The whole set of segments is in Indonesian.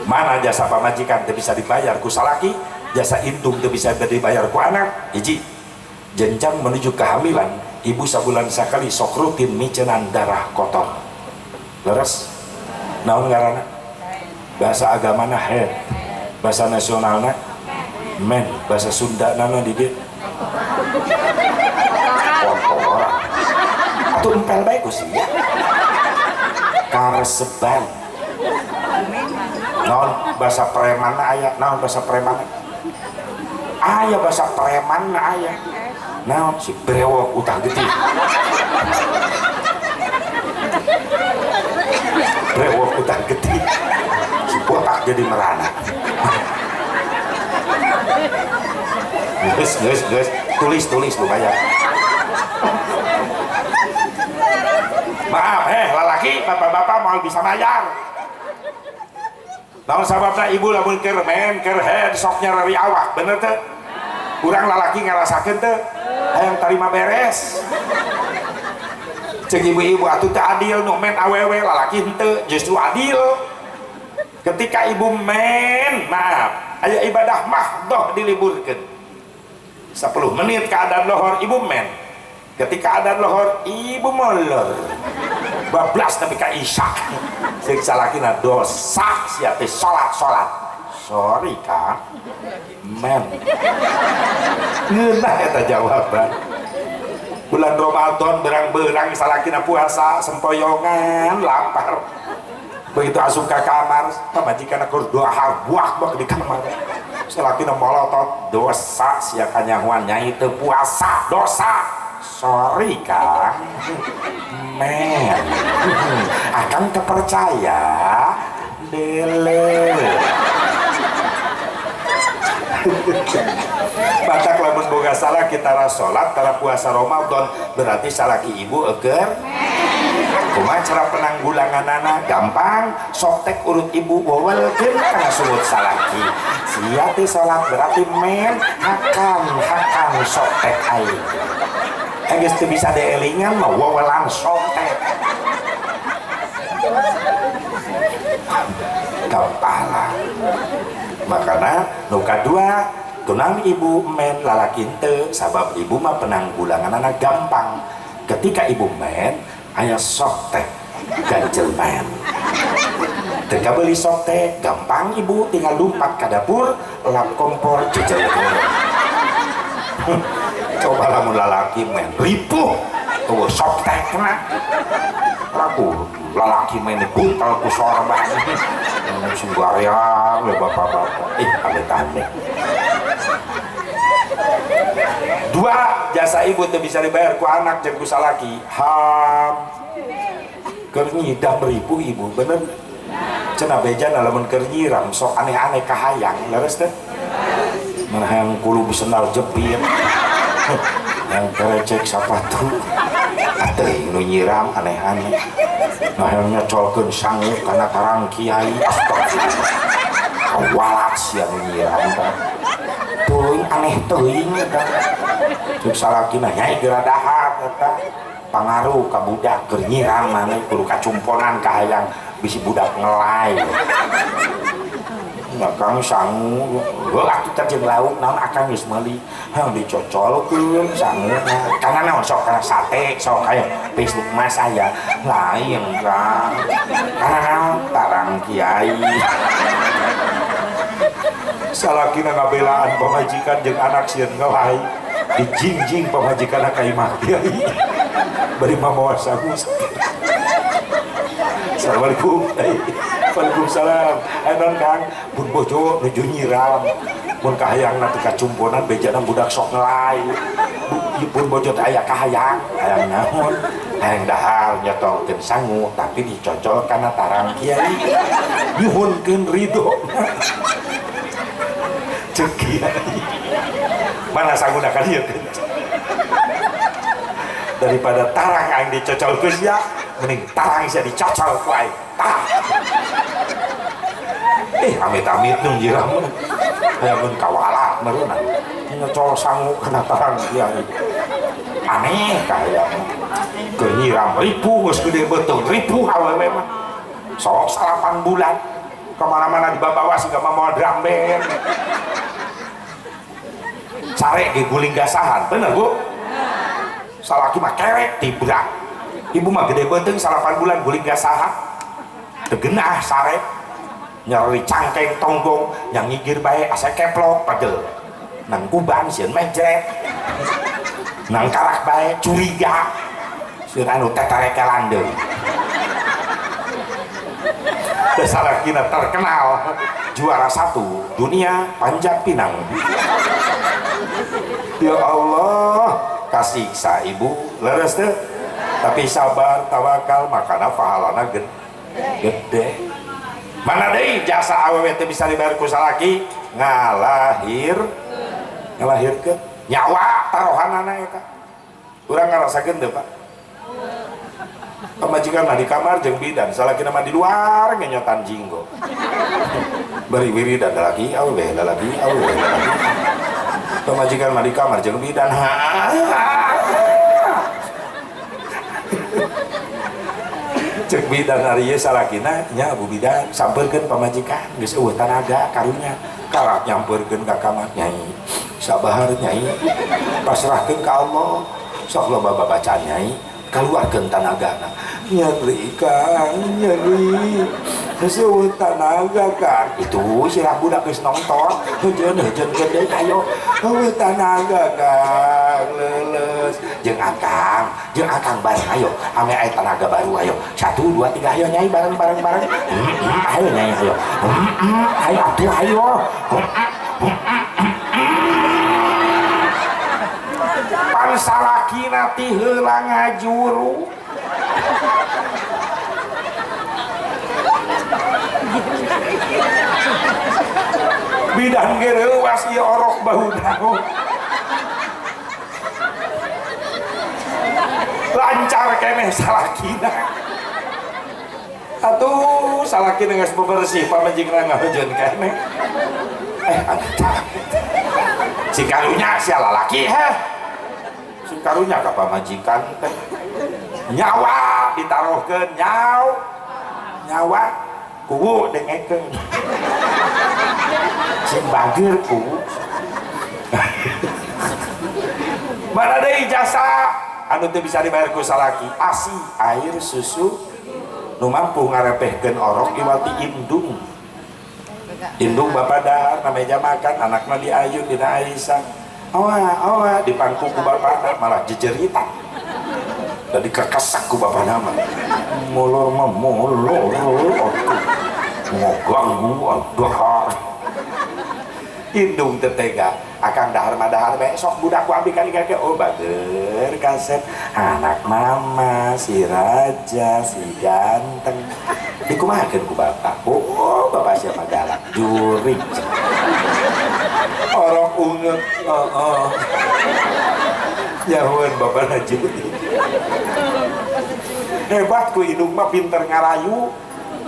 Mana jasa pamajikan teu bisa dibayar ku salaki, jasa indung teu bisa dibayar ku anak. Hiji, jenjang menuju kehamilan, ibu sabulan sakali sok rutin micenan darah kotor. Leres? Naon ngaranna? Bahasa agamana head, bahasa nasionalna men, bahasa Sunda naon di dieu? Kotoran. Atuh empel bae ku sia. Kareseban. Naon bahasa preman aya, naon bahasa preman? Aya bahasa preman aya. Naon si brewok utang geuting. Brewok utang geuting. Si botak jadi merana. Geus, tulis lu bayar. Maaf, lalaki, bapak-bapak mau bisa bayar. Namun sababna ibu lamun keur men, keur head sok nyarari awak, bener teu? Urang lalaki ngarasakeun teu? Hayang tarima beres. Ceuk ibu-ibu atuh teu adil nu men awewe, lalaki henteu, justru adil. Ketika ibu men, maaf, aya ibadah mahdoh diliburkeun. 10 menit keadaan lohor ibu men. Ketika ada lohor ibu molor. Bablas tapi ka isya. Ceuk salakina dosa sia teh salat. Sorry Kang. Men. Ngeunah eta jawaban. Bulan Ramadan berang-berang salakina puasa sempoyongan lapar. Begitu asup ka kamar, pamajikanna keur doahar buak-buak di kamar. Salakina molotot dosa sia kanyahuan nyai teu puasa dosa. Sorry Kang. Men. Akang kepercaya dele. Batak lamun boga salah kita salat tara puasa Ramadan berarti salaki ibu eukeur. Kumaha cara penanggulanganana? Gampang, sok tek urut ibu wawelkeun kana surut salaki. Sia teh salat berarti men hakam sok tek aing. Geus teu bisa dielingan mah wawelan sok tek. Kepala. Makana nu kadua tunang ibu men lalaki teu sabab ibu mah penanggulanganana gampang. Ketika ibu men aya sok teh ganjel men. Teu kabeli sok teh gampang ibu tinggal lumpat ka dapur lap kompor jejelkeun. Coba lamun lalaki men ripuh tuh sok teh kena. Laku lalaki men buntal ku sorban. Sungguarian we bapak-bapak. Amit-amit. 2, jasa ibu teu bisa dibayar ku anak jeung ku salaki. Ham. Keur nyidam ripuh ibu, bener? Cenah bejana lamun keur nyiram sok aneh-aneh kahayang, leres teh? Mana hayang kulu sendal jepit. Yang kerecek sapatu. Atuh nu nyiram aneh-aneh. Nah yang nyecolkeun sangu kana tarang kiai. Kawalat sia nu nyiram tah. Teuing aneh teuing eta. Ceuk salakina nyai geura dahar eta. Pangaruh ka budak keur nyiram maneh kudu kacumponan kahayang bisi budak ngelai. Nah kang sangu atuh teh jeung lauk naon akang geus meuli hayang dicocolkeun sanguna kana naon sok kana sate sok aya Facebook mas aya lain kang kana naon tarang kiai. Salakina ngabelaan pamajikan jeung anak sieun ngelai dijingjing pamajikanna ka imah kiai bari mamawa sangu. Assalamualaikum. Waalaikumsalam. Enon Kang, pun bojo nuju nyiram. Mun kahayangna teu kacumponan bejana budak sok ngelai. Pun bojo teh aya kahayang, hayang naon? Hayang dahar nyotolkeun sangu tapi dicocol kana tarang kiai. Nyuhunkeun ridho. Ceuk kiai. Mana sanguna ka dieu? Daripada tarang aing dicocolkeun sia, mending tarang sia dicocol ku aing. Amit-amit nu nyiram hayamun kawala meureunan nyocol sangu kana tarang kiai. Aneh kaya keur nyiram ripuh geus gede beuteung ripuh awewe mah sok 8 bulan kemana-mana dibawa sih gak mau drum band sare ge guling gasahan bener bu salaki mah kerek tibrak ibu mah gede benteng 8 bulan guling gasahan tegenah sare nyari cangkeng tonggong yang ngigir bae asa keplok pagel nang kuban sieun mejret nang karak bae curiga sieun anu teterekelan deui salakina terkenal juara 1 dunia panjat pinang. Ya Allah kasih sa ibu leres teh tapi sabar tawakal makana pahalana gede. Mana deui jasa awewe teh bisa dibayar ku salaki ngalahirkeun nyawa tarohanana eta urang ngarasakeun teu Pak pamajikan mah di kamar jeung bidan salakina mah di luar ngenyotan jinggo bari wiridan lalaki awewe lalaki pamajikan mah di kamar jeung bidan cek bidan ari ieu salakina nya Bu bidan sampeurkeun pamajikan geus eueuh tanaga karunya karak nyampeurkeun ka kamar nyai sabahar nyai pasrahkeun ka Allah sok loba babacaan nyai keluarkan tanagana nyeri kang nyeri eueuh tanaga kan itu sirah budak geus nonton hujan gede ayo eueuh tanaga kang leles jeung akang bareng ayo ame aya tanaga baru ayo 1 2 3 ayo nyai bareng ayo nyai ayo ayo atuh ayo pan salakina ti heula ngajuru bidan ge reuas ieu orok bahu daun lancar keneh salakina atuh salakina geus bebersih pamajigna ngahujeun keneh si karunya si lalaki si karunya ka pamajikan teh nyawa ditaruhkeun nyawa kuwu dengekeun sing bageur kuwu mana deui jasa anu teu bisa dibayar ku salaki ASI air susu nu mampu ngarepehkeun orok iwati indung bapak dahar na meja makan anakna diayun dina Aisyah awa dipangku ku bapakna malah jejeritan dan dikekesak ku bapakna mah mulur ngoganggu dahar indung tetega akang dahar besok budak ku abdi kali kakek oh bager kasep anak mama si raja si ganteng dikumahakeun ku bapak oh bapak siapa galak jurik orok unget nyahuan bapak najuri hebat ku indung mah pinter ngarayu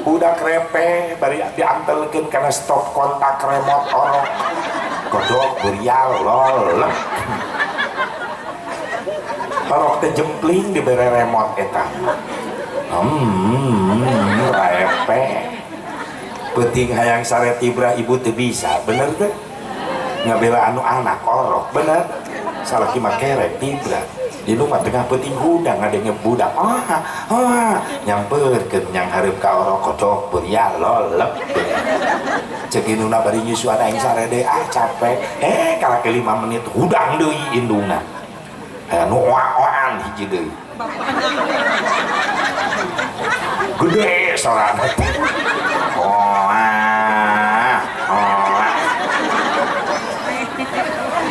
budak repe bari diantelkeun kana stop kontak remote orok kodok burial lol orok teh jempling dibere remote eta repe penting hayang sare tibra ibu teu bisa bener teh ngabela anu anak orok bener salaki mah kerek tibra di rumah tengah penting hudang ngadenge budak nyamperkeun nyang hareup ka orok kodok burial lolep ceuk indungna bari nyusuan aing sarede capek kala ke 5 menit hudang deui indungna aya nu oan hiji deui gede sorana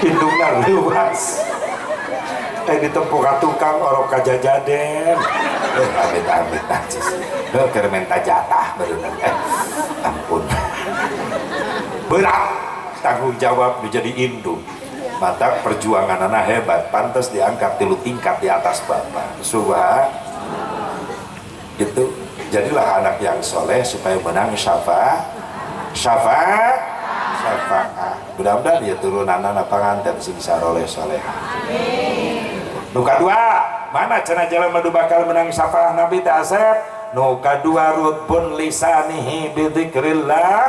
indungna leuwas ditempuh ka tukang orok kajajaden amit najis keur menta jatah beunang ampun berat tanggung jawab menjadi indung mantap perjuangan anak hebat pantas diangkat 3 tingkat di atas bapak gitu jadilah anak yang soleh supaya menang syafaat mudah-mudahan dia turunan anak panganten sing saroleh solehah nu kadua mana cenah jalan madu bakal menang syafaat Nabi teh Asep nu kadua rutbun lisanihi bidzikrillah,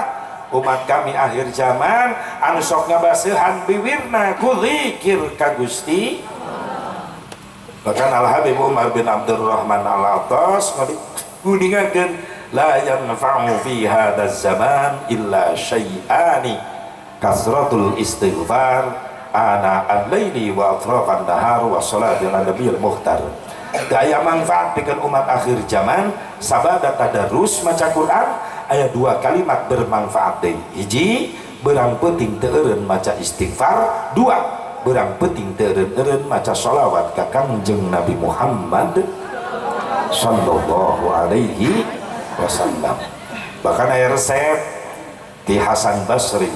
umat kami akhir zaman anu sok ngabaseuhan biwirna ku zikir ka Gusti. Bahkan Al Habib Umar bin Abdurrahman Al-Attas nguningkeun la yanfa'u fi hadzal zaman illa syai'ani kasratul istighfar ana al-laili wa atrafan nahar wa salatul nabiyil muhtar. Daya manfaat pikeun umat akhir zaman sabada tadarus maca Quran aya dua kalimat bermanfaat deui. Hiji, beurang penting teu eureun maca istighfar. Dua, beurang penting teu eureun maca shalawat ka Kangjeng Nabi Muhammad sallallahu alaihi wasallam. Bahkan aya resep di Hasan Basri,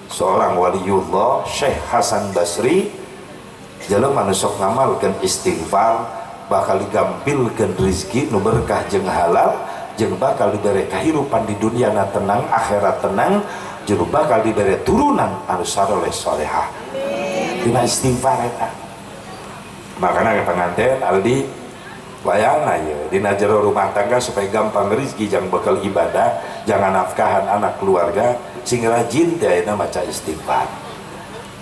seorang waliullah Syekh Hasan Basri, jelema anu sok ngamalkeun istighfar bakal digampilkeun rezeki nu berkah jeung halal, jeung bakal dibere kahirupan di dunia na tenang, akhirat tenang, jeung bakal dibere turunan anu saleh salehah. Dina istighfar eta. Makana pengantin aldi wayangna ye dina jero rumah tangga supaya gampang rezeki jeung bakal ibadah, jangan nafkahan anak keluarga, sing rajin teh ayeuna maca istighfar.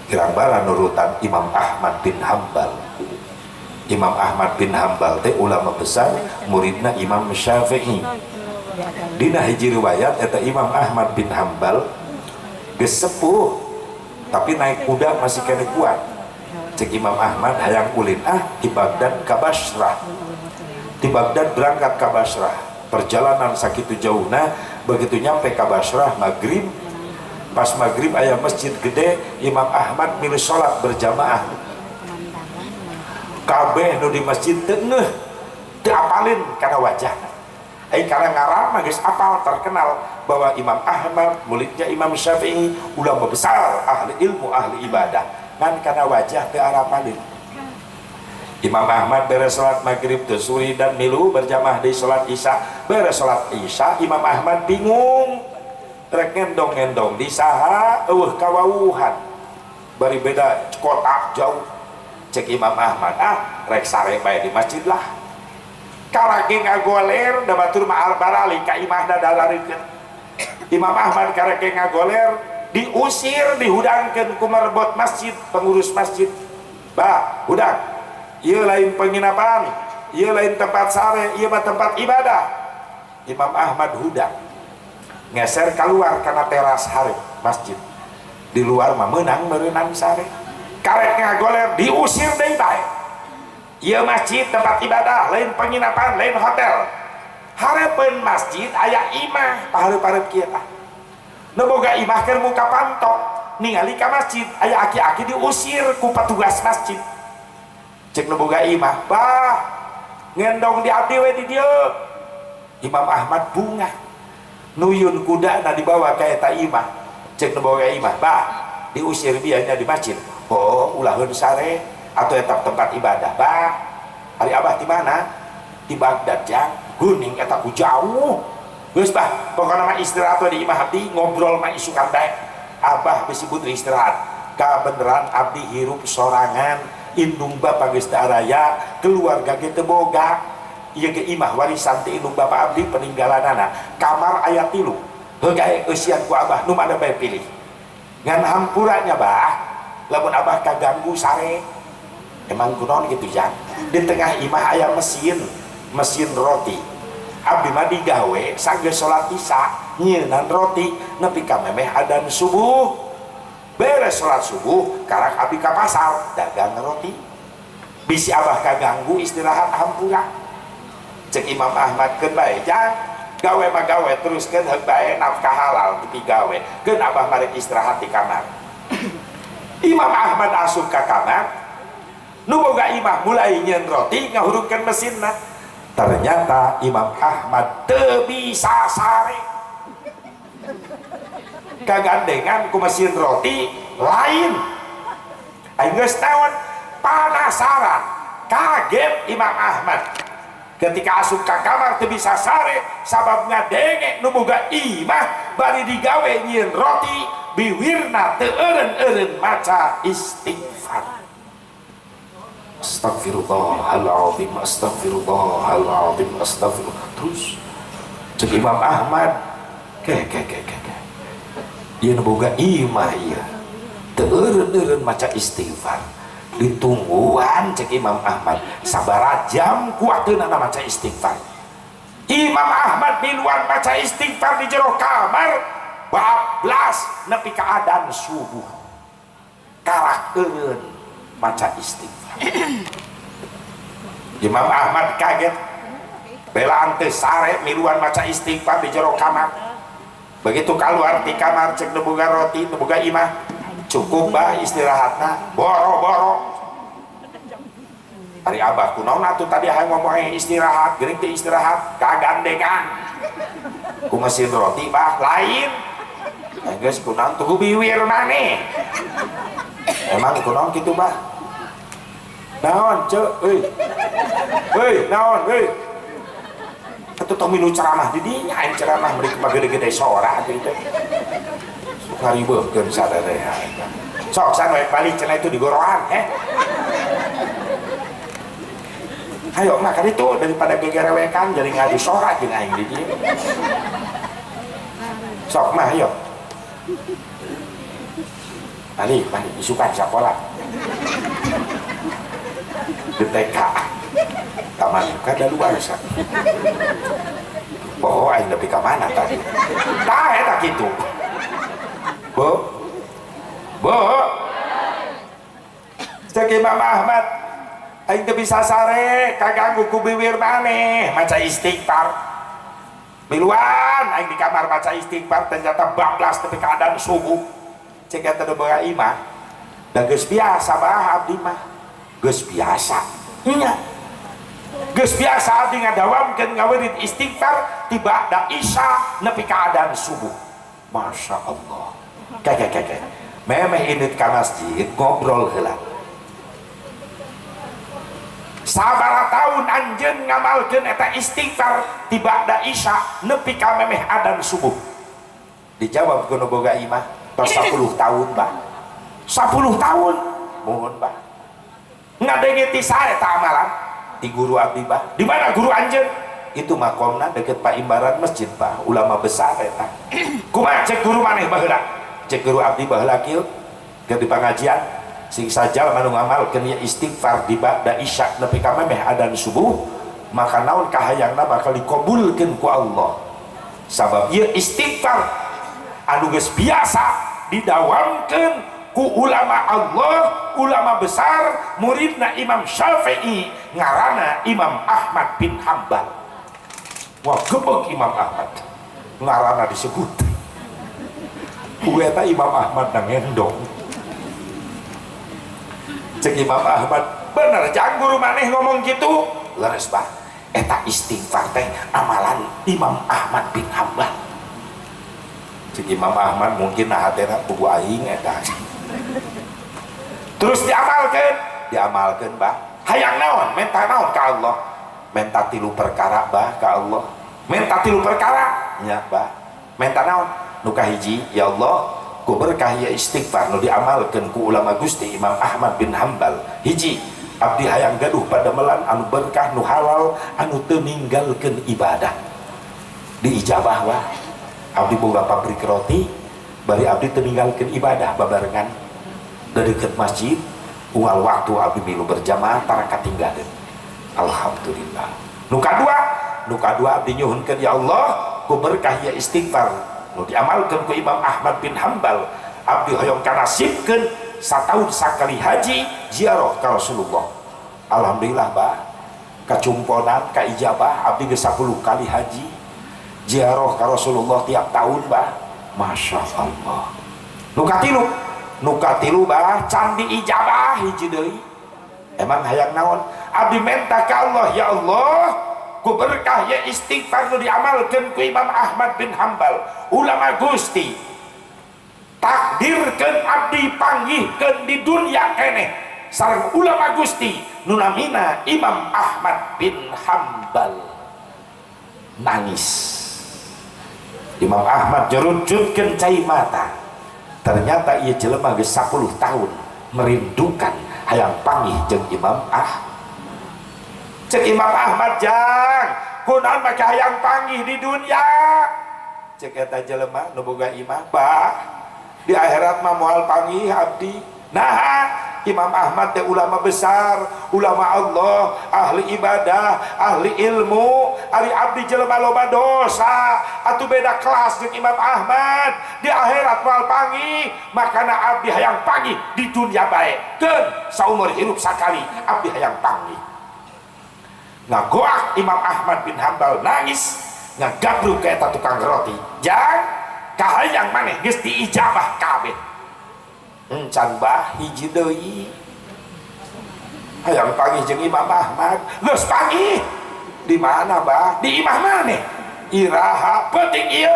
Kirang bala nurutan Imam Ahmad bin Hambal. Imam Ahmad bin Hambal teh ulama besar, muridna Imam Syafi'i. Dina hiji riwayat eta Imam Ahmad bin Hambal geus sepuh tapi naik kuda masih kene kuat. Cek Imam Ahmad hayang ulin di Baghdad ka Basrah. Di Baghdad berangkat ka Basrah. Perjalanan sakitu jauhna, begitu nyampe ka Basrah maghrib. Pas maghrib aya masjid gede, Imam Ahmad milih sholat berjamaah. Kabeh nu di masjid teu ngeuh, teu apalin kana wajahna. Karena ngaran geus apal terkenal bahwa Imam Ahmad muridnya Imam Syafi'i, ulama besar, ahli ilmu, ahli ibadah. Ngan kana wajah teu arapalin. Imam Ahmad beres salat maghrib teu suri dan milu berjamaah di salat isya. Beres salat isya Imam Ahmad bingung. Rek ngendong-ngendong di saha eueuh kawauhan. Bari beda kota jauh. Cek Imam Ahmad, rek sare bae di masjid lah. Karake ngagoler da batur ma'al barali ka imahna dalarikeun. Imam Ahmad karake ngagoler diusir, dihudangkeun ku marbot masjid, pengurus masjid. Bah, hudang. Ieu lain penginapan, ieu lain tempat sare, ieu mah tempat ibadah. Imam Ahmad hudang. Ngeser keluar karena teras hareup masjid. Di luar mah meunang meureunang sare. Karek ngagoler diusir deui bae. Ieu masjid tempat ibadah, lain penginapan, lain hotel. Hareupeun masjid aya imah, pahareup-hareup kieu tah. Nu boga imah keur muka pantok, ningali ka masjid aya aki-aki diusir ku petugas masjid. Cek nu boga imah, bah ngendong di abdi we di dieu. Imam Ahmad bunga. Nuyun kudana dibawa ka eta imah. Cek nu boga imah, bah diusir bianya di masjid. Oh, ulahun sare atau etap tempat ibadah. Bah, hari abah di mana? Di Baghdad jang. Guning eta ku jauh. Geus bah, pokona mah istirahat di imah abdi, ngobrol mah isukan bae. Abah bisi putri istirahat. Ka beneran abdi hirup sorangan, indung bapa geus daraya, keluarga ge teu boga. Ieu ge imah warisan ti indung bapa abdi peninggalanana. Kamar aya 3. Heugae eusian ku abah nu mana bae pilih. Ngan hampuranya bah. Lamun abah kaganggu sare emang kunaon gitu ya. Di tengah imah aya mesin roti. Abdi mah digawe sanggeus salat isya nyieunnan roti nepi ka memeh adzan subuh. Beres salat subuh karak abdi ka pasar dagang roti. Bisi abah kaganggu istirahat hampura. Cek Imam Ahmad keun bae jang gawe mah gawe teruskeun heuk bae nafkah halal ti gawe. Keun abah mari istirahat di kamar. Imam Ahmad asup ka kamar, nu boga imah mulai nyieun roti ngahurungkeun mesinna. Ternyata Imam Ahmad teu bisa sare. Kagandengan ku mesin roti lain. Aing geus naon? Penasaran, kaget Imam Ahmad. Ketika asup ka kamar teu bisa sare, sabab ngadenge nu boga imah bari digawe nyieun roti. Biwirna teu eureun-eureun maca istighfar. Astagfirullahaladzim, astagfirullahaladzim, astagfirullah. Terus cek Imam Ahmad ke ieu boga imah ieu teureun maca istighfar ditungguan cek Imam Ahmad sabaraha jam kuateunana maca istighfar. Imam Ahmad miluan maca istighfar di jero kamar bablas nepi ka adzan subuh karakeureun maca istighfar. Imam Ahmad kaget belaan teh sare miluan maca istighfar di jero kamar. Begitu keluar di kamar cek teu boga roti teu boga imah cukup bah istirahatna boro-boro. Ari abah kunaon atuh tadi hayang ngomong istirahat geuning teu istirahat kagandengan ku mesin roti bah lain geus kunaon tuh biwir maneh. Emang kunaon kitu bah naon ceu euy naon euy atuh tong milu ceramah di dinya aing ceramah beri gede-gede sora gitu ngaribeufkeun sadaya sok san we balik cenah itu digoroan ayo mah kan itu daripada gegerewekan jadi ngadu sora jeung aing di dieu sok mah ayo balik isukan sekolah di TK taman kada luar sa boho aing nepi ka mana tadi tah eta kitu bo cek Imam Ahmad aing teu bisa sare kaganggu ku biwir maneh maca istighfar miluan aing di kamar maca istighfar ternyata bablas nepi ka adzan subuh cek eta teu boga imah da geus biasa bah abdi mah geus biasa nya geus biasa abdi ngadawamkeun ngaweureud istighfar tiba da isya nepi ka adzan subuh. Masya Allah kek memeh indit ka masjid ngobrol heula sabaraha taun anjeun ngamalkeun eta istighfar tiba da isya nepi ka memeh adzan subuh. Dijawab ku nu boga imah tos 10 tahun bah 10 tahun mohon bah ngadenge ti sae ta amalan di guru abdi bah di mana guru anjeun itu makomna deket Pak Imbaran masjid bah ulama besar eta kumaha cek guru maneh baheula cek guru abdi baheula kieu keur di pangajian sing sajal anu ngamalkeun ieu istighfar di ba'da isya nepi ka memeh adzan subuh maka naon kahayangna bakal dikabulkeun ku Allah sabab ieu istighfar anu geus biasa didawamkeun ku ulama Allah ulama besar muridna Imam Syafi'i ngaranna Imam Ahmad bin Hanbal. Wah gebeg Imam Ahmad ngaranna disebut ku eta Imam Ahmad na ngendong cek Imam Ahmad bener jang guru maneh ngomong gitu leres bah eta istighfar teh amalan Imam Ahmad bin Hanbal. Cek Imam Ahmad mungkin nahatena buku aing eta terus diamalkeun bah hayang naon menta naon ka Allah menta 3 perkara bah ka Allah menta 3 perkara nya bah menta naon nu kahiji ya Allah ku berkah ya istighfar nu diamalkeun ku ulama Gusti Imam Ahmad bin Hanbal hiji abdi hayang gaduh padamelan anu berkah nu halal anu teu ninggalkeun ibadah diijabah wah abdi boga pabrik roti bari abdi teu ninggalkeun ibadah babarengan da deket masjid unggal waktu abdi milu berjamaah tara katinggalin. Alhamdulillah. Nu kadua abdi nyuhunkeun ya Allah ku berkah ya istighfar nu diamalkeun ku Imam Ahmad bin Hanbal abdi hoyong kanasibkeun sataun sakali haji ziarah ka Rasulullah. Alhamdulillah bah kacumponan ka ijabah abdi geus 10 kali haji ziarah ka Rasulullah tiap tahun bah. Masya Allah. Nu katilu bah candi ijabah hiji deui emang hayang naon abdi menta ka Allah ya Allah ku berkah ya istighfar nu diamalkeun ku Imam Ahmad bin Hanbal ulama Gusti takdirkeun abdi panggihkeun di dunia keneh sareng ulama Gusti nu namina Imam Ahmad bin Hanbal. Nangis Imam Ahmad jerujutkeun cai mata ternyata ia jelema geus 10 tahun merindukan hayang panggih jeung Imam cek Imam Ahmad jang kunaon make hayang panggih di dunia cek eta jelema nu boga imah bah di akhirat mah moal panggih abdi nah Imam Ahmad teh ulama besar, ulama Allah, ahli ibadah, ahli ilmu, ari abdi jelema loba dosa, atuh beda kelas jeung Imam Ahmad. Di akhirat moal panggih, makana abdi hayang panggih di dunia bae. Keun saumur hirup sakali abdi hayang panggih. Ngagoak Imam Ahmad bin Hambal nangis, ngagabruk ka eta tukang roti. Jang kahayang maneh geus diijabah kabeh. Encan bah hiji deui hayang panggih jeung Imam Ahmad geus panggih di mana bah di imah maneh iraha penting ieu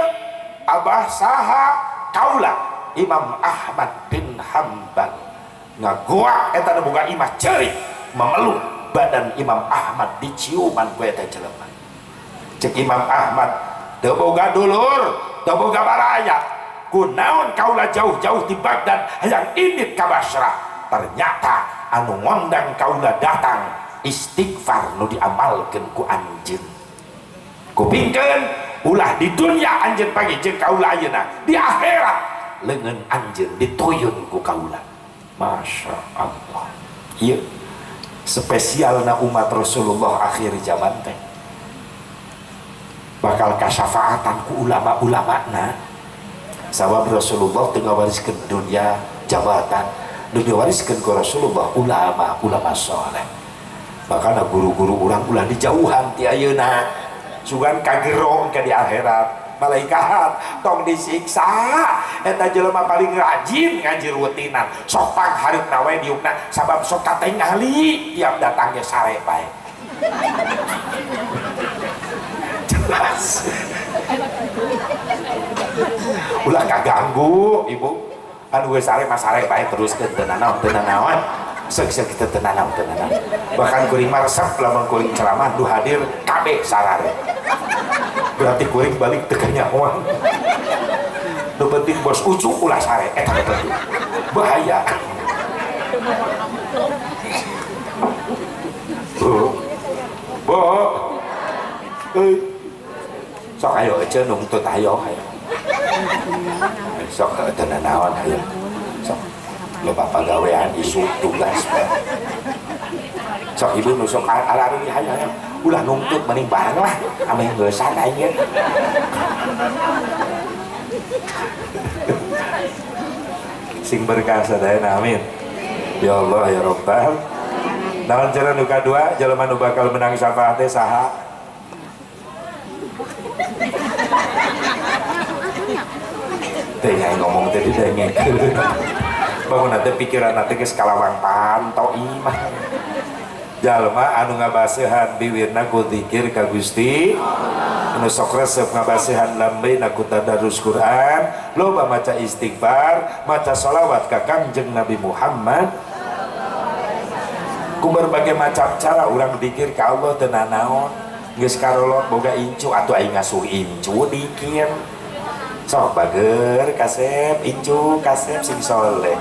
abah saha kaula Imam Ahmad bin Hambal ngagoak eta nu boga imah ceurik memeluk badan Imam Ahmad diciuman ku eta jelema cek Imam Ahmad teu boga dulur teu boga baraya kunaon kaula jauh-jauh di Baghdad hayang indit ka Basra ternyata anu ngondang kaula datang istighfar nu diamalkeun ku anjeun kupingkeun ulah di dunia anjeun panggih jeung kaula ayeuna di akhirat leungeun anjeun ditoyun ku kaula masya Allah ieu spesialna umat Rasulullah akhir zaman teh bakal kasyafaatan ku ulama-ulamana sabab Rasulullah tengah wariskan dunia jabatan dunia wariskan ke Rasulullah ulama soleh makanya guru-guru orang ulah dijauhan ti ayeuna sugan kagerong ke di akhirat malaikat tong disiksa eta jelema paling rajin ngaji rutinan sok pangharepna we diukna sabab sok katingali tiap datang ge sare bae jelas ulah kaganggu ibu anu geus sare mah sare bae teruskeun teu nanaon seuk kita teu nanaon bahkan kuring mah resep lamun kuring ceramah nu hadir kabeh sarare berarti kuring balik teu kanyahoan nu penting bos ucuk ulah sare eta penting bahaya bo sok ayo aja nuntut ayo sok tenan naon ayo sok loba pagawean isu tugas sok ibu nu sok alari ayo ulah nuntut mending bareng lah ame geus sana ieu sing berkah sadayana amin ya Allah ya Rabbal naon cara nu kadua jelema nu bakal menang syafaat teh saha tengah ngomong tadi dengeng bangun nanti pikiran nanti ke skalawang pantau imah jalma anu ngabasehan biwirna ku zikir ka Gusti anu sok resep ngabasehan lambeuna ku tadarus Quran loba maca istighfar maca sholawat ka Kangjeng Nabi Muhammad ku berbagai macam cara urang zikir ka Allah teu nanaon geus karolot boga incu atuh aing ngasuh incu dikir sok bager kasep incu kasep sing soleh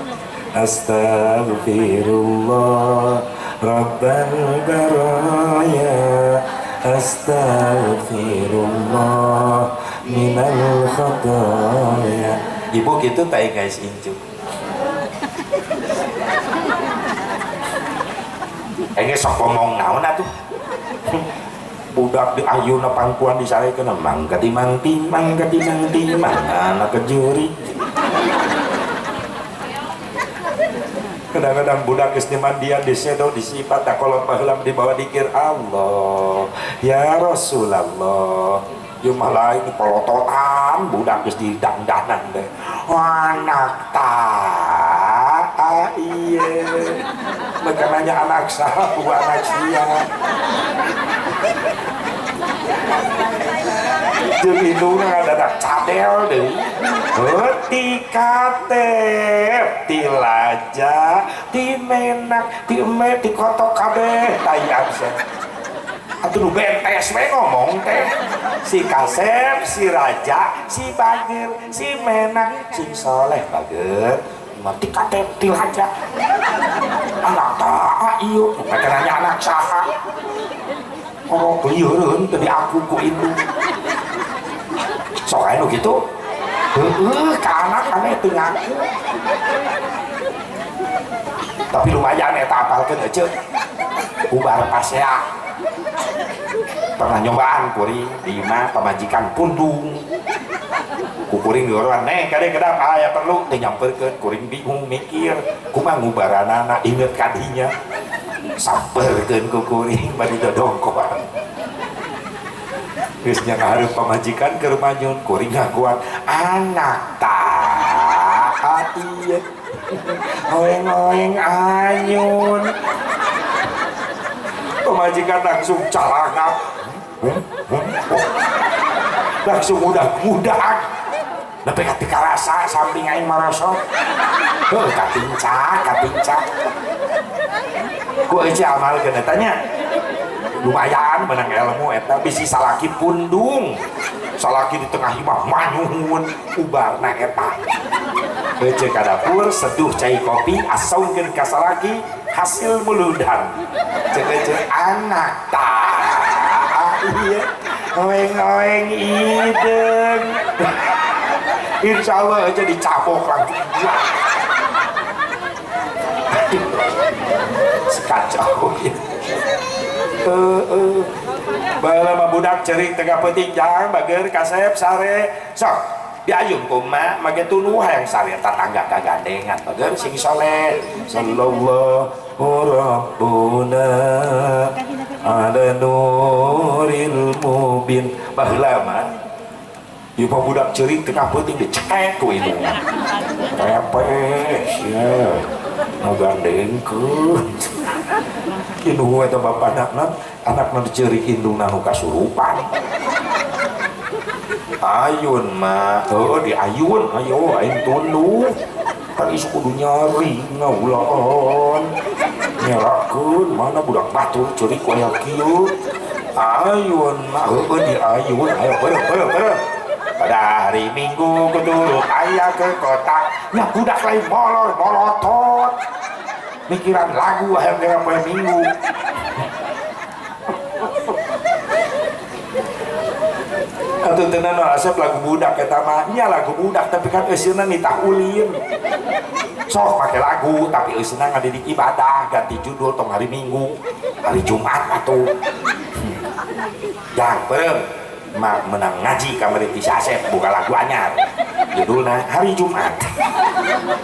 astagfirullah rabbal baraya astagfirullah minal khataya ibu gitu tak guys incu ini sok ngomong naon atuh budak di ayuna pangkuan disarekeun mangga timang anak kejuri kadang-kadang budak geus dimandian disedo disifat takolot baheula dibawa dikir Allah ya Rasulullah ieu mah lain polototan budak geus didangdanan teh anak ieu mereka nanya anak saha ku anak sia jeung indungna ngadadak cadel deui ti katep ti laja ti menak ti eme ti kotok kabeh tai absen atuh nu betes we ngomong teh si kasep si raja si bagir si menak si soleh bagir mati katetil aja anak tak iyo mereka nanya anak saha orang beliureun tadi aku ku itu sok anu gitu ke anak aneh itu ngaku tapi lumayan eta apalkeun aja ubar pasea pernah nyobaan kuring di imah pamajikan pundung ku kuring ngeureun neng kade kedap aya perlu teh nyamperkeun kuring bingung mikir kumaha ngubaranana inget kadinya samperkeun ku kuring bari dodongkoan geus nya ngahareup pamajikan keur manyun kuring ngaguan anak tah ieu oeng-oeng anyun pemajikan langsung calangap langsung mudah-mudahan tapi ketika rasa samping aing marosot kapincak ku aja amal kena tanya lumayan menang ilmu eta bisi salaki pundung salaki di tengah imah manyuhun ubarna eta ece ka dapur seduh cai kopi asaungkeun ka salaki hasil muludan cek anak tah ieu oeng-oeng ideung insyaallah aja dicapok lagi sekacau bala budak ceurik tengah penting jang bager kasep sare sok diayun kumaha mage tunuh hayang sare tatangga kagandengan bager sing soleh sallallahu rabbuna ala nuril mubin baheula mah ieu budak ceurik tengah penting dicek ku indung pepes ya ngagandengkeun indung eta bapanakna anakna diceurik indungna nu kasurupan ayun mah diayun ayo aing tunduh kan isu kudu nyari ngaulaan nyerakeun mana budak batur ceurik aya kieu ayun mah diayun ayo bareng pada hari Minggu kudu aya ke kota nya budak lain molor molotot mikiran lagu hayang dina poe Minggu atuh tenan asep lagu budak eta mah nya lagu budak tapi kan euseuna nitah ulin sok make lagu tapi euseuna ngadidik ibadah ganti judul tong hari Minggu hari Jumat atuh jang perem menang ngaji kamari ti Asep buka lagu anyar judulna hari Jumat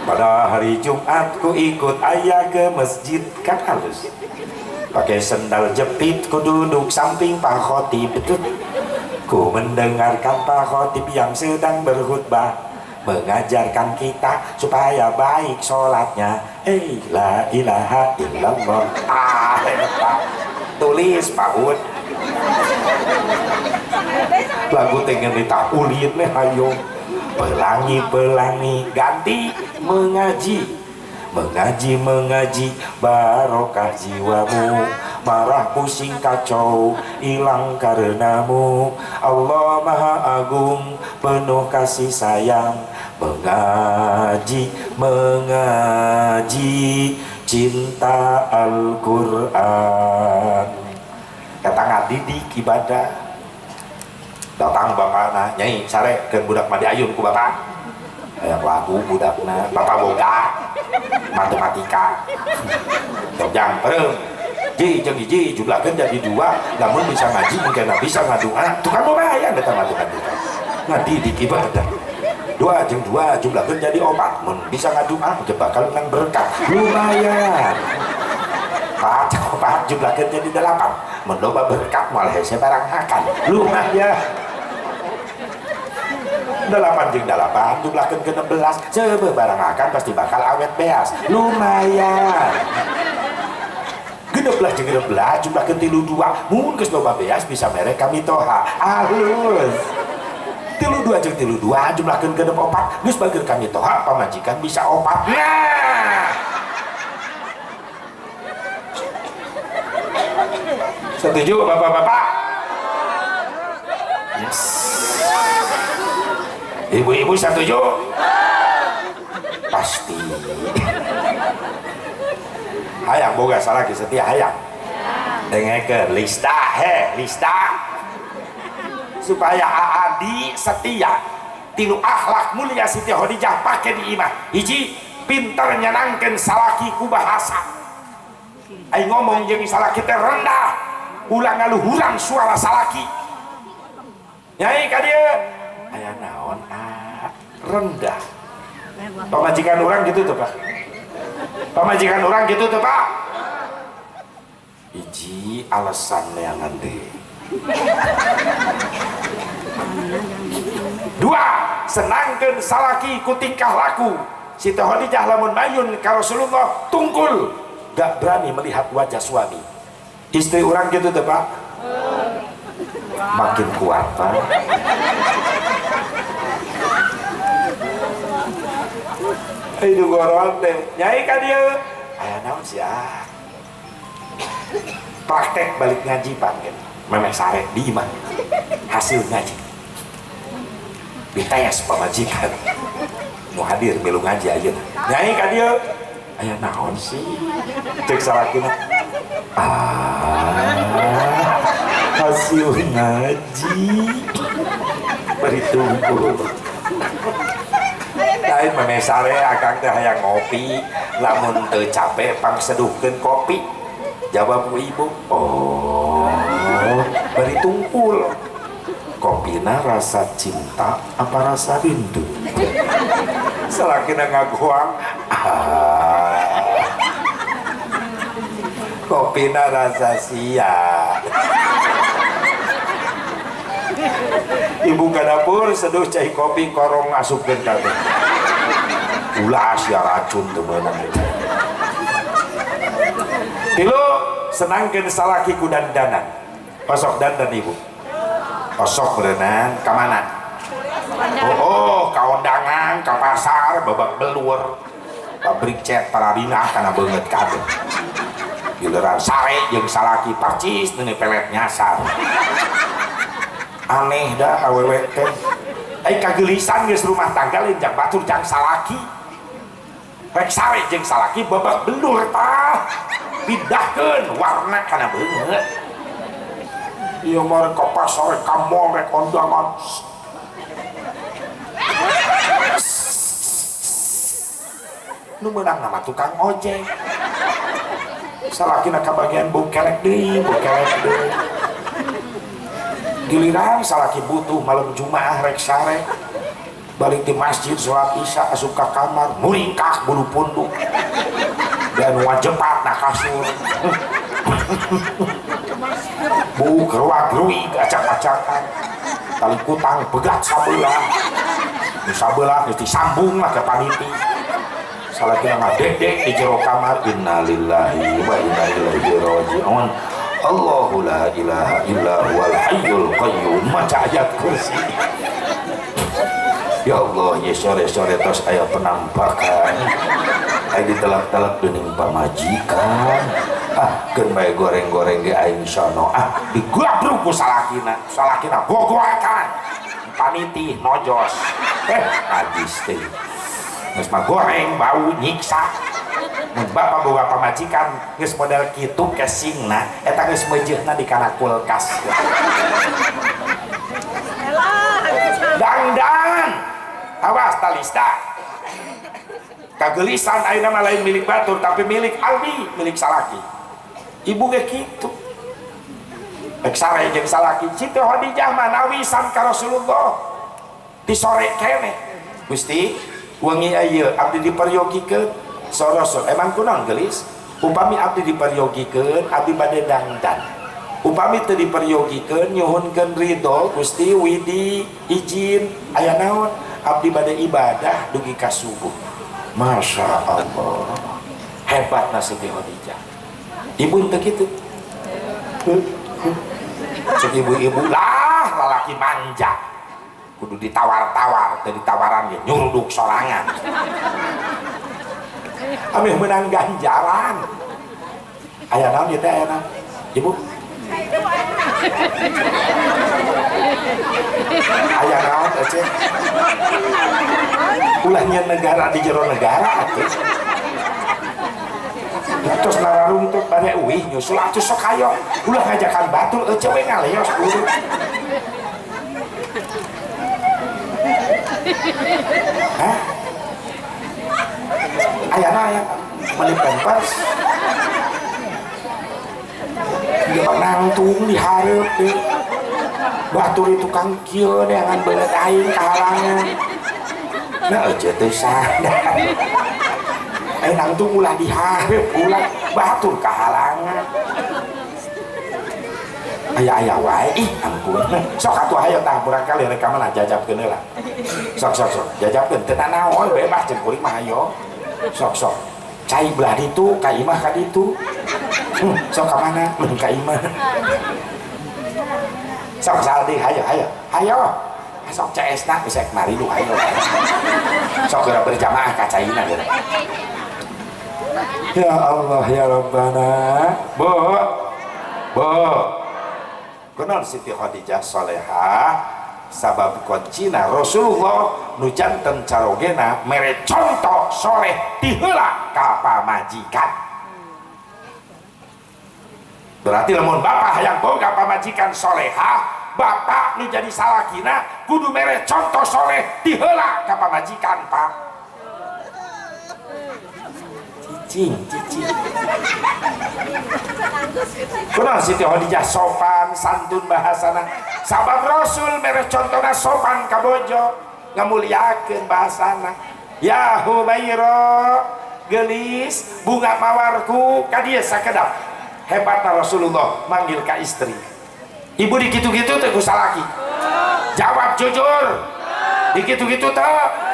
pada hari Jumat ku ikut ayah ke masjid kan halus pakai sendal jepit ku duduk samping Pak Khotib ku mendengarkan Pak Khotib yang sedang berkhutbah mengajarkan kita supaya baik sholatnya la ilaha illallah tulis Pak Ud lagu tengen ditakulin nih ayo pelangi ganti mengaji barokah jiwamu marah pusing kacau hilang karenamu Allah Maha Agung penuh kasih sayang mengaji cinta Al-Quran kata ngadidik ibadah datang bapakna nyai sare ke budak madi ayun ku bapak yang lagu budakna bapak boga matematika jang perem ji jeung hiji jumlahkeun jadi 2 lamun bisa ngaji mungkin bisa ngadua tuh kan boga aya eta matematika ngadidik ibadah 2 jeung 2 jumlahkeun jadi 4 mun bisa ngadua teu bakal menang berkah lumayan 4 jumlahkeun jadi 8 mun loba berkah moal hese barang hakan lumayan 8 jeung 8 jumlahkeun ke 16 seubeuh barang akan pasti bakal awet beas lumayan 16 jeung 16 jumlahkeun 32 mun geus loba beas bisa mere kami toha halus 32 jeung 32 jumlahkeun ke 4 geus bageur kami toha pamajikan bisa 4 nah setuju bapak-bapak yes ibu-ibu setuju pasti hayang boga salaki setia hayang dengekeun lista supaya Aadi setia tilu akhlak mulia Siti Khadijah pake di imah hiji pinter nyenangkeun salaki ku bahasa ai ngomong jeung salaki teh rendah ulah ngaluhuran suara salaki nyai ka dieu aya naon rendah pamajikan orang gitu tuh Pak pamajikan orang gitu tuh Pak hiji alasan neangan deh dua senangkeun salaki ku tingkah laku Siti Khadijah lamun mayun ka Rasulullah tungkul gak berani melihat wajah suami istri orang gitu tuh Pak makin kuat Pak itu goron deh nyai ka dieu aya naon sia praktek balik ngaji panggil memeh sare di imah hasil ngaji dites pamajikan mau hadir melu ngaji aja nyai ka dieu aya naon sih cek salakina hasil ngaji bari tunggu lain memesare akang teh hayang ngopi lamun teu capek pangseduhkeun kopi jawab ku ibu oh bari tungkul kopina rasa cinta apa rasa rindu salakina ngagoang kopina rasa sia ibu ka dapur seduh cai kopi korong asupkeun ka teh ulah sia racun teu meunang tilu senangkeun salaki ku dandanan osok dandan ibu osok berenang ka mana ka ondangan ka pasar babak belur pabrik cet parabina kana beungeut kabeh giliran sare jeung salaki parcis neuni pelet nyasar aneh dah awewe teh kagelisan geus rumah tangga lain jang batur jang salaki rek sare jeung salaki babak belur tah pindahkeun warna kana beungeut ieu mah rek ka pasar rek ka mall rek ondangan nu meunang nama tukang ojek salakina ka bagian bukelek deui giliran salaki butuh malam Jumaah rek sare balik di masjid sholat isya asup ka kamar muringkak bulu punduk dan wajepat na kasur bu geruak-gerui acak-acakan tali kutang begat sabelah mesti sambung lah ke paniti salaki nama dedek di jero kamar innalillahi wa inna ilaihi raji'un Allahu la ilaha illa huwal hayyul qayyum maca ayat kursi ya Allah ya sore-sore tos aya penampakan aya ditelak-telak dening pamajikan keun bae goreng-goreng ge aing sono diguabruk ku salakina bogoakan paniti nojos najis teh geus mah goreng bau nyiksa bapak boga pamajikan geus model kitu casingna eta geus meujeuhna di kana kulkas dangdan awas talista kagelisan ayeuna mah lain milik batur tapi milik Aldi milik salaki ibu ge kitu rek sare jeung salaki Siti Khadijah mah nawisan ka Rasulullah di sore kene Gusti wengi ayeuna abdi diparyogikeun Rasul emang kunaon gelis upami abdi diparyogikeun abdi bade dangdan upami teu diparyogikeun nyuhunkeun ridho Gusti widi izin aya naon abdi bade ibadah dugi ka subuh Masya Allah hebatna Siti Khadijah ibu teu kitu cek ibu-ibu lah lalaki manja kudu ditawar-tawar teu ditawaran ge nyuruduk sorangan amih menang ganjaran aya naon ieu teh aya naon ibu aya naon Ece ulahnya negara di jero negara atuh terus nararung tuh pada uih nyusul atuh sok hayo ulah ngajakan batur cewek ngaleos dulu hah ayana aya beli pampers dia nangtung di hareup deh batur itu tukang kieu dengan belet aing kahalangan nah aja teh sadar aing nangtung ulah di hareup ulah batur kahalangan aya wae ih ampun sok atuh hayo tah barangkali rek mana jajabkeun heula sok jajabkeun teu naon bebas jeung kuring mah hayo sok cai belah ditu ka imah ka ditu sok ka mana mun ka imah sok saldi hayo sok CS na bisa kemari lu hayo sok geura berjamaah ka caina geura ya Allah ya Rabbana bo kunaon Siti Khadijah salehah sabab koncina Rasulullah nu janten carogena mere contoh soleh ti heula ka pamajikan berarti lamun bapak hayang boga pamajikan solehah bapak nu jadi salakina kudu mere contoh soleh ti heula ka pamajikan pak cicing kunaon Siti Khadijah sopan santun bahasana sabab Rasul mere contona sopan ka bojo ngamuliakeun bahasana ya Humaira gelis bunga mawarku ka dieu sakedap hebatna Rasulullah manggil ka istri ibu dikitu-kitu teh ku salaki jawab jujur dikitu-kitu teh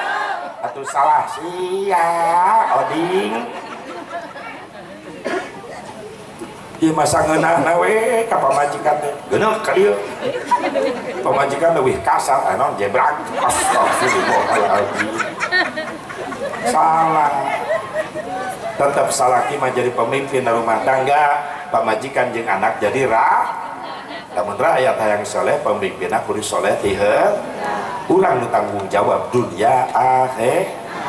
atuh salah sia oding ieu masa ngeunahna we ka pamajikan teh geuneuh ka dieu pamajikan leuwih kasar anu jebrang astagfirullahaladzim salah tetap salaki mah jadi pemimpin rumah tangga pamajikan jeung anak jadi lamun rakyat hayang soleh pemimpinna kudu soleh ti urang nu tanggung jawab dunia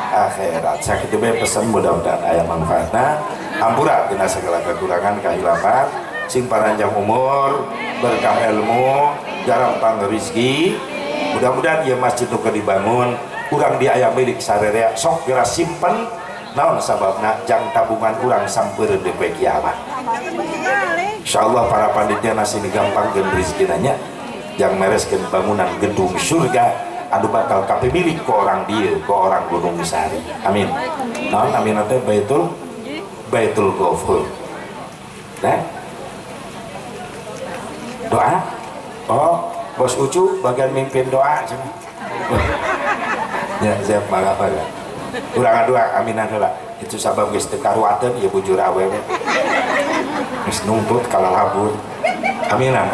akhirat sakitu bae pesen mudah-mudahan aya manfaatna hampura tina segala kekurangan kahilapan sing panjang umur berkah ilmu gampang rezeki mudah-mudahan ieu masjid nu dibangun urang di aya milik sarerea sok geura simpen naon sababna jang tabungan urang sampeureun di poe kiamat insyaallah para panitia nasi digampangkeun rezekina nya jang mereskeun bangunan gedung surga anu bakal kapemilik ku orang dieu ku orang Gunung Sari amin naon amin teh Baitul Ghafur nah doa oh bos Ucu bagian mimpin doa ya siap bangga urang doa aminan heula itu sabab geus teu karuateun ieu bujur awewe geus nuntut kalalabur aminan